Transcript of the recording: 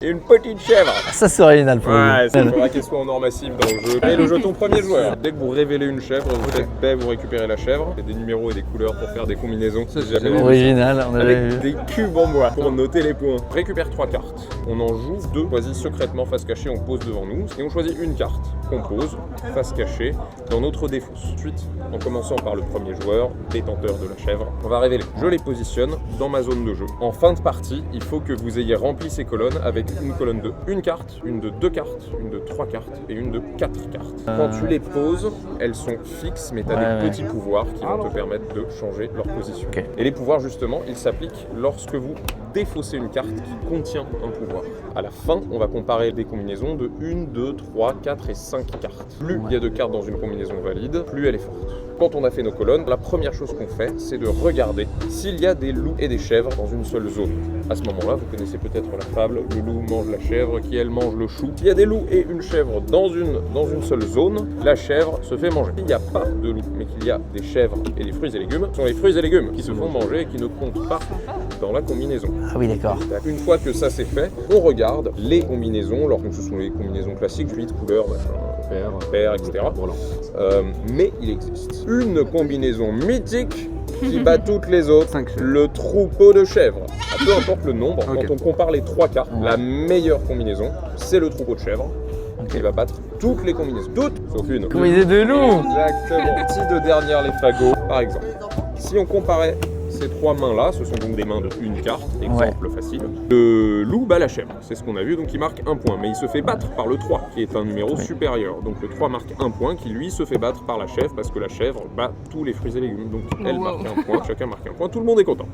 Et une petite chèvre. Ça c'est original pour Ouais, vous. il faudra qu'elle soit en or massif dans le jeu. Et le jeton premier joueur. Dès que vous révélez une chèvre, vous faites paix, vous récupérez la chèvre. Il y a des numéros et des couleurs pour faire des combinaisons. Ça, j'ai jamais vu. Original, on avait Avec vu. des cubes en bois pour noter les points. On récupère 3 cartes. On en joue 2, choisit secrètement face cachée, on pose devant nous. Et on choisit une carte qu'on pose face cachée dans notre défausse. Ensuite, en commençant par le premier joueur, détenteur de la chèvre, on va révéler. Je les positionne dans ma zone de jeu. En fin de partie, il faut que vous ayez rempli ces colonnes avec une colonne de une carte, une de 2 cartes, une de 3 cartes et une de 4 cartes. Quand tu les poses, elles sont fixes, mais tu as des petits pouvoirs qui vont te permettre de changer leur position. Ok. Et les pouvoirs, justement, ils s'appliquent lorsque vous défaussez une carte qui contient un pouvoir. À la fin, on va comparer des combinaisons de 1, 2, 3, 4 et 5 cartes. Plus il y a de cartes dans une combinaison valide, plus elle est forte. Quand on a fait nos colonnes, la première chose qu'on fait, c'est de regarder s'il y a des loups et des chèvres dans une seule zone. À ce moment-là, vous connaissez peut-être la fable, le loup mange la chèvre, qui elle mange le chou. S'il y a des loups et une chèvre dans une seule zone, la chèvre se fait manger. S'il n'y a pas de loups, mais qu'il y a des chèvres et des fruits et légumes, ce sont les fruits et légumes qui se font manger et qui ne comptent pas dans la combinaison. Ah oui, d'accord. Une fois que ça c'est fait, on regarde les combinaisons, alors que ce sont les combinaisons classiques, 8 couleurs, machin, paire, etc. Mais il existe une combinaison mythique qui bat toutes les autres, le troupeau de chèvres. Peu importe le nombre, quand on compare les 3 cartes, la meilleure combinaison, c'est le troupeau de chèvres. Il va battre toutes les combinaisons, toutes sauf une. Combinaison de loup. Exactement. Petit de dernière les fagots, par exemple. Si on comparait ces 3 mains-là, ce sont donc des mains de une carte, exemple facile. Le loup bat la chèvre, c'est ce qu'on a vu, donc il marque 1 point. Mais il se fait battre par le 3, qui est un numéro supérieur. Donc le 3 marque 1 point, qui lui se fait battre par la chèvre, parce que la chèvre bat tous les fruits et légumes. Donc elle marque 1 point, chacun marque 1 point, tout le monde est content.